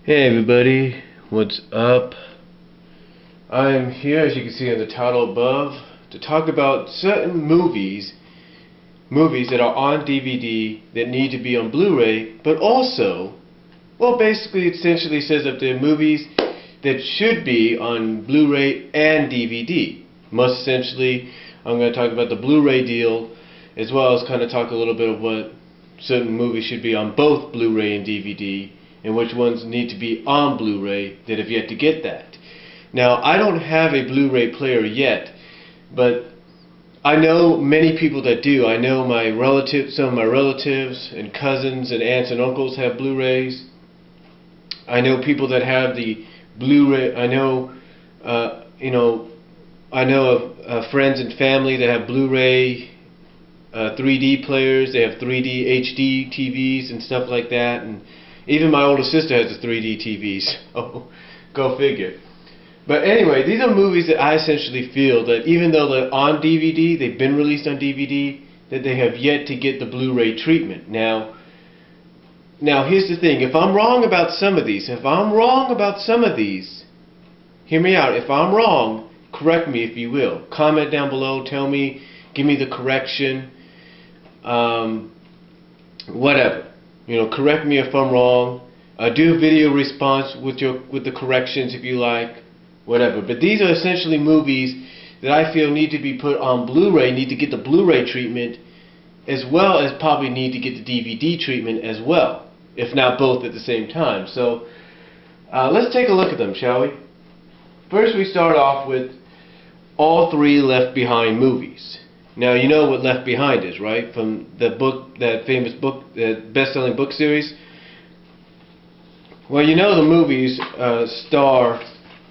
Hey everybody, what's up? I am here, as you can see on the title above, to talk about certain movies that are on DVD that need to be on Blu-ray, but also, well, basically it essentially says up there movies that should be on Blu-ray and DVD. Most essentially, I'm going to talk about the Blu-ray deal, as well as kind of talk a little bit of what certain movies should be on both Blu-ray and DVD, and which ones need to be on Blu-ray that have yet to get that. Now, I don't have a Blu-ray player yet, but I know many people that do. I know some of my relatives and cousins and aunts and uncles have Blu-rays. I know people that have the Blu-ray. I know of friends and family that have Blu-ray 3D players. They have 3D HD TVs and stuff like that, and even my older sister has a 3D TV, so go figure. But anyway, these are movies that I essentially feel that even though they're on DVD, they've been released on DVD, that they have yet to get the Blu-ray treatment. Now here's the thing. If I'm wrong about some of these, hear me out. If I'm wrong, correct me if you will. Comment down below, tell me, give me the correction, whatever. Correct me if I'm wrong. Do a video response with the corrections if you like, whatever. But these are essentially movies that I feel need to be put on Blu-ray, need to get the Blu-ray treatment, as well as probably need to get the DVD treatment as well, if not both at the same time. So let's take a look at them, shall we? First, we start off with all three Left Behind movies. Now, you know what Left Behind is, right? From the book, that famous book, the best-selling book series. Well, you know the movies star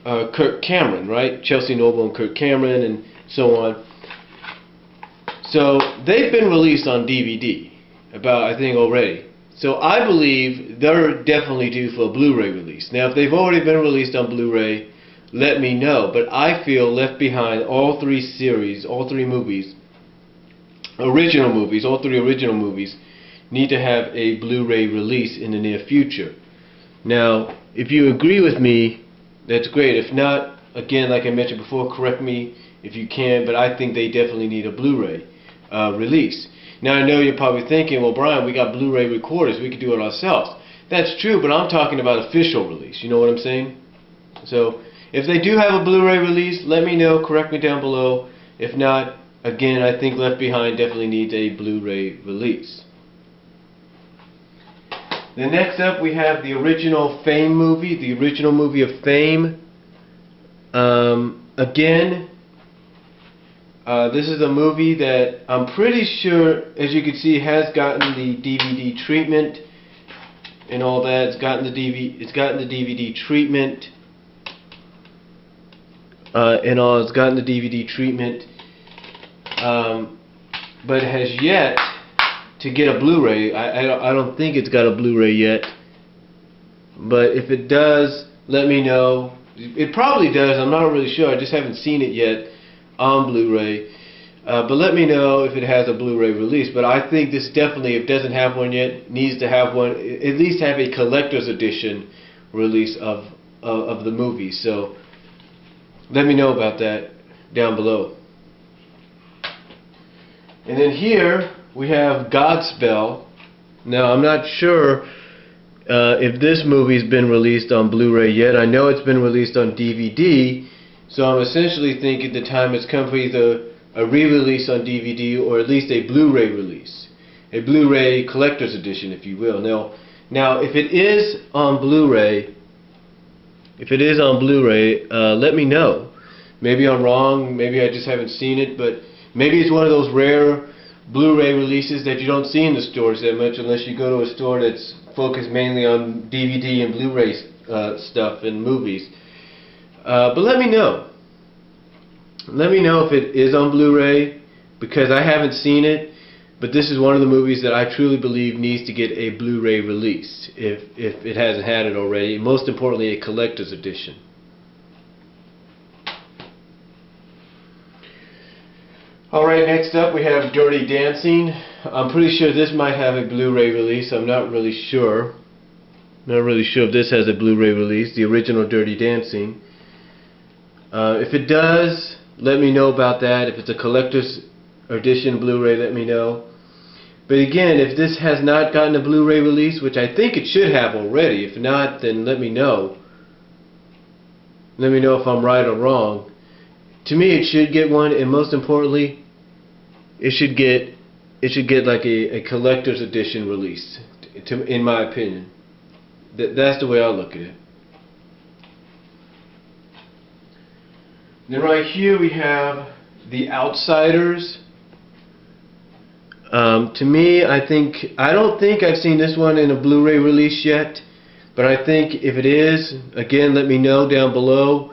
Kirk Cameron, right? Chelsea Noble and Kirk Cameron and so on. So they've been released on DVD, I think already. So I believe they're definitely due for a Blu-ray release. Now, if they've already been released on Blu-ray, let me know. But I feel Left Behind, all three movies, all three original movies, need to have a Blu-ray release in the near future. Now, if you agree with me, that's great. If not, again, like I mentioned before, correct me if you can, but I think they definitely need a Blu-ray release. Now, I know you're probably thinking, well, Brian, we got Blu-ray recorders, we could do it ourselves. That's true, but I'm talking about official release, you know what I'm saying? So, if they do have a Blu-ray release, let me know, correct me down below. If not, again, I think Left Behind definitely needs a Blu-ray release. Then next up we have the original Fame movie, the original movie of Fame. Again, this is a movie that I'm pretty sure, as you can see, has gotten the DVD treatment and all that. It's gotten the DVD treatment and all. It's gotten the DVD treatment. But it has yet to get a Blu-ray. I don't think it's got a Blu-ray yet. But if it does, let me know. It probably does. I'm not really sure. I just haven't seen it yet on Blu-ray. But let me know if it has a Blu-ray release. But I think this definitely, if it doesn't have one yet, needs to have one. At least have a collector's edition release of the movie. So let me know about that down below. And then here we have Godspell. Now, I'm not sure if this movie's been released on Blu-ray yet. I know it's been released on DVD, so I'm essentially thinking the time has come for either a re-release on DVD or at least a Blu-ray release, a Blu-ray collector's edition, if you will. Now, if it is on Blu-ray, let me know. Maybe I'm wrong. Maybe I just haven't seen it, but maybe it's one of those rare Blu-ray releases that you don't see in the stores that much unless you go to a store that's focused mainly on DVD and Blu-ray stuff and movies. But let me know. Let me know if it is on Blu-ray, because I haven't seen it, but this is one of the movies that I truly believe needs to get a Blu-ray release if it hasn't had it already. Most importantly, a collector's edition. Alright, next up we have Dirty Dancing. I'm pretty sure this might have a Blu-ray release. I'm not really sure. Not really sure if this has a Blu-ray release, the original Dirty Dancing. If it does, let me know about that. If it's a collector's edition Blu-ray, let me know. But again, if this has not gotten a Blu-ray release, which I think it should have already, if not, then let me know. Let me know if I'm right or wrong. To me, it should get one, and most importantly, it should get like a collector's edition release, in my opinion. That's the way I look at it. Then right here we have The Outsiders. To me, I don't think I've seen this one in a Blu-ray release yet, but I think if it is, again, let me know down below.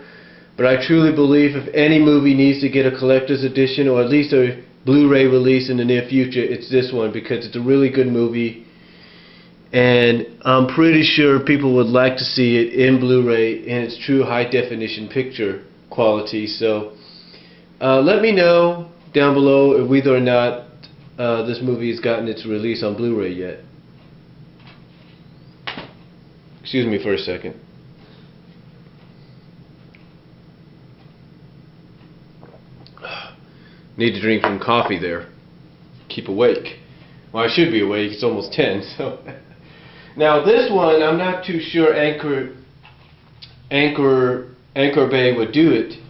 But I truly believe if any movie needs to get a collector's edition or at least a Blu-ray release in the near future, it's this one, because it's a really good movie, and I'm pretty sure people would like to see it in Blu-ray in its true high-definition picture quality. So let me know down below whether or not this movie has gotten its release on Blu-ray yet. Excuse me for a second. Need to drink some coffee there. Keep awake. Well, I should be awake. It's almost 10. So now this one, I'm not too sure Anchor Bay would do it,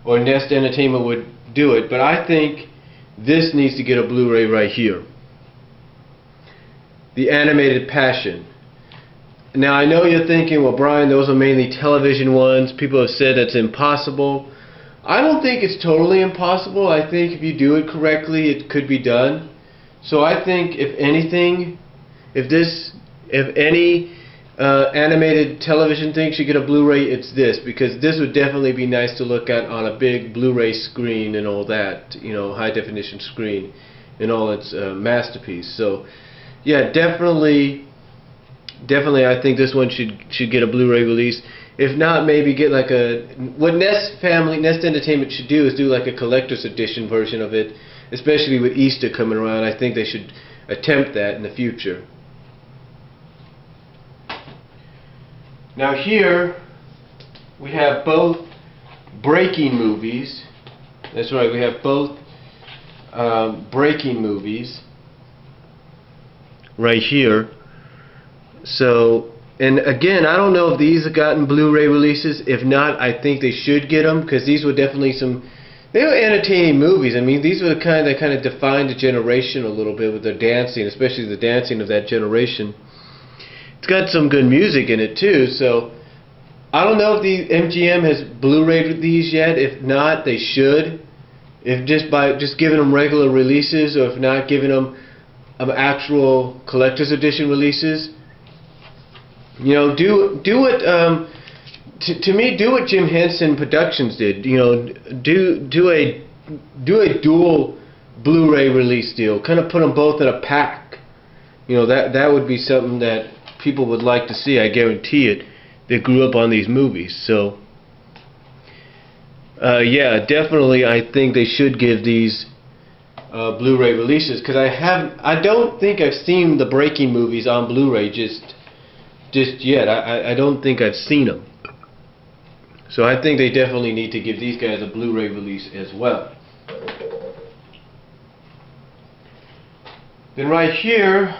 or Nest Entertainment would do it, but I think this needs to get a Blu-ray right here. The Animated Passion. Now I know you're thinking, well, Brian, those are mainly television ones. People have said that's impossible. I don't think it's totally impossible. I think if you do it correctly, it could be done. So I think, if anything, if any animated television thing should get a Blu-ray, it's this, because this would definitely be nice to look at on a big Blu-ray screen and all that, you know, high definition screen and all its masterpiece. So yeah, definitely I think this one should get a Blu-ray release. If not, maybe get like what Nest Entertainment should do is do like a collector's edition version of it, especially with Easter coming around. I think they should attempt that in the future. Now here we have both breaking movies. That's right, we have both breaking movies right here. So, and again, I don't know if these have gotten Blu-ray releases. If not, I think they should get them, because these were definitely they were entertaining movies. I mean, these were the kind that kind of defined a generation a little bit with their dancing, especially the dancing of that generation. It's got some good music in it too, so I don't know if the MGM has Blu-rayed these yet. If not, they should. If just giving them regular releases, or if not, giving them actual collector's edition releases. You know, do what to me, do what Jim Henson Productions did. You know, do a dual Blu-ray release deal. Kind of put them both in a pack. You know, that would be something that people would like to see. I guarantee it. They grew up on these movies, so yeah, definitely. I think they should give these Blu-ray releases, because I don't think I've seen the breaking movies on Blu-ray just yet. I don't think I've seen them. So I think they definitely need to give these guys a Blu-ray release as well. Then right here,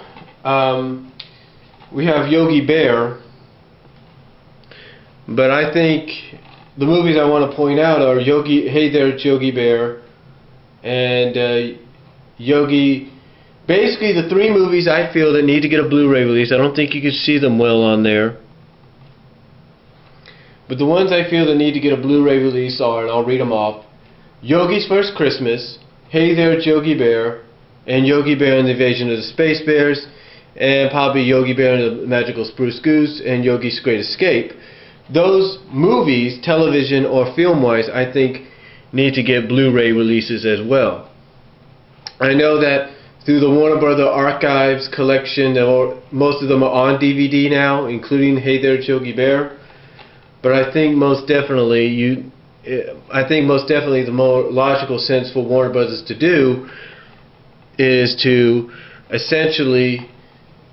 we have Yogi Bear. But I think the movies I want to point out are Hey There, It's Yogi Bear, and Yogi. Basically, the three movies I feel that need to get a Blu-ray release. I don't think you can see them well on there. But the ones I feel that need to get a Blu-ray release are, and I'll read them off: Yogi's First Christmas, Hey There, It's Yogi Bear, and Yogi Bear and the Invasion of the Space Bears, and probably Yogi Bear and the Magical Spruce Goose, and Yogi's Great Escape. Those movies, television or film-wise, I think need to get Blu-ray releases as well. I know that through the Warner Brothers Archives collection, most of them are on DVD now, including Hey There, It's Yogi Bear. But I think most definitely the more logical sense for Warner Brothers to do is to essentially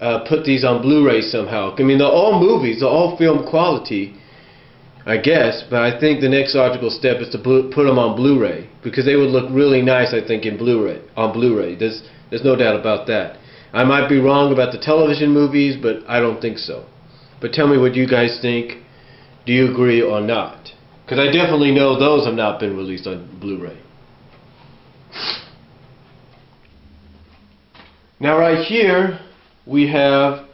put these on Blu-ray somehow. I mean, they're all movies, they're all film quality, I guess, but I think the next logical step is to put them on Blu-ray, because they would look really nice, I think, in on Blu-ray. There's no doubt about that. I might be wrong about the television movies, but I don't think so. But tell me what you guys think. Do you agree or not? Because I definitely know those have not been released on Blu-ray. Now right here we have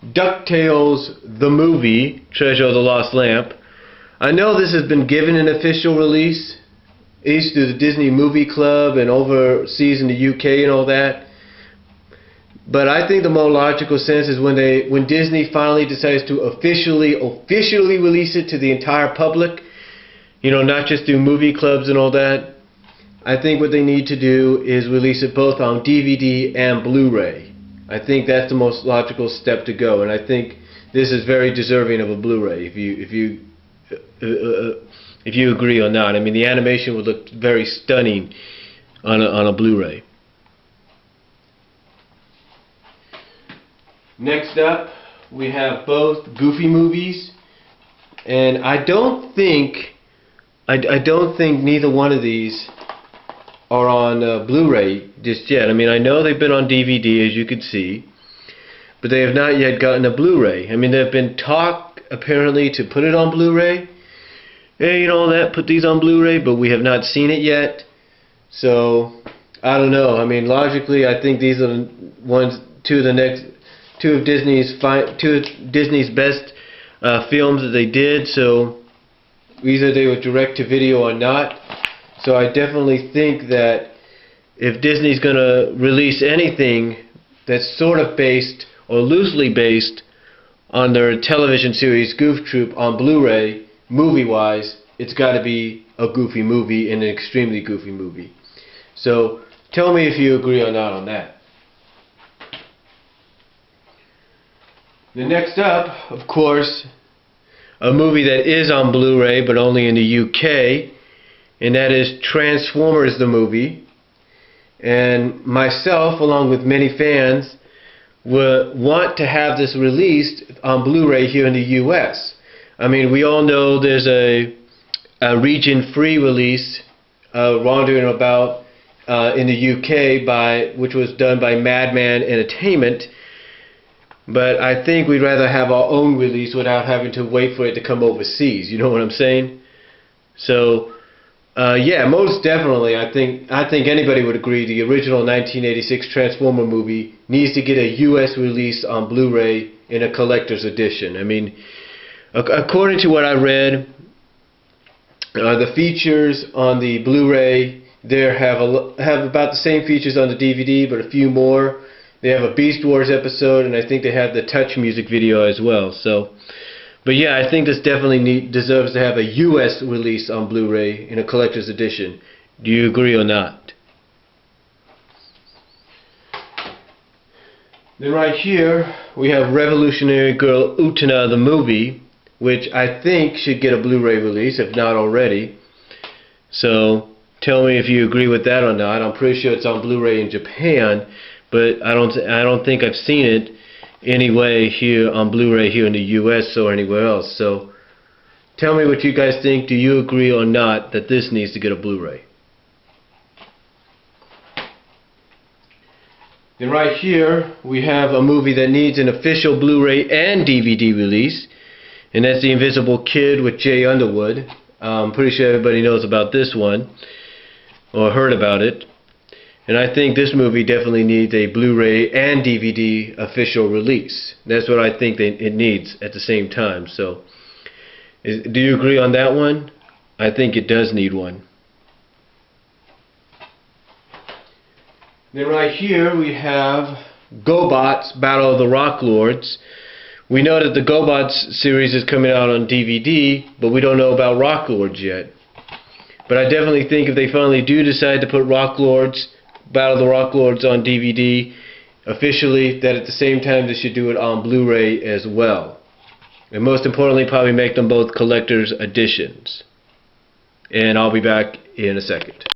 Ducktales the movie, Treasure of the Lost Lamp. I know this has been given an official release, each through the Disney Movie Club and overseas in the UK and all that. But I think the more logical sense is when Disney finally decides to officially release it to the entire public, you know, not just through movie clubs and all that. I think what they need to do is release it both on DVD and Blu-ray. I think that's the most logical step to go, and I think this is very deserving of a Blu-ray. If you agree or not, I mean, the animation would look very stunning on a Blu-ray. Next up, we have both Goofy movies, and I don't think neither one of these are on Blu-ray just yet. I mean, I know they've been on DVD, as you can see, but they have not yet gotten a Blu-ray. I mean, there have been talk, apparently, to put it on Blu-ray. Hey, you know, put these on Blu-ray, but we have not seen it yet. So, I don't know. I mean, logically, I think these are the ones, two of Disney's best films that they did. So, either they were direct to video or not. So I definitely think that if Disney's going to release anything that's sort of based or loosely based on their television series Goof Troop on Blu-ray, movie-wise, it's got to be a Goofy movie and an extremely Goofy movie. So tell me if you agree or not on that. The next up, of course, a movie that is on Blu-ray but only in the UK, and that is Transformers the movie. And myself, along with many fans, would want to have this released on Blu-ray here in the US. I mean, we all know there's a region-free release wandering about in the UK which was done by Madman Entertainment. But I think we'd rather have our own release without having to wait for it to come overseas. You know what I'm saying? So, yeah, most definitely, I think anybody would agree the original 1986 Transformer movie needs to get a US release on Blu-ray in a collector's edition. I mean, according to what I read, the features on the Blu-ray there have about the same features on the DVD, but a few more. They have a Beast Wars episode, and I think they have the Touch music video as well. So, but yeah, I think this definitely deserves to have a US release on Blu-ray in a collector's edition. Do you agree or not? Then right here, we have Revolutionary Girl Utena the movie, which I think should get a Blu-ray release, if not already. So, tell me if you agree with that or not. I'm pretty sure it's on Blu-ray in Japan, but I don't think I've seen it anyway here on Blu-ray here in the US or anywhere else. So tell me what you guys think. Do you agree or not that this needs to get a Blu-ray? Then right here we have a movie that needs an official Blu-ray and DVD release, and that's The Invisible Kid with Jay Underwood. I'm pretty sure everybody knows about this one or heard about it. And I think this movie definitely needs a Blu-ray and DVD official release. That's what I think it needs at the same time. So, do you agree on that one? I think it does need one. Then right here we have Gobots, Battle of the Rock Lords. We know that the Gobots series is coming out on DVD, but we don't know about Rock Lords yet. But I definitely think if they finally do decide to put Battle of the Rock Lords on DVD officially, that at the same time they should do it on Blu-ray as well. And most importantly, probably make them both collector's editions. And I'll be back in a second.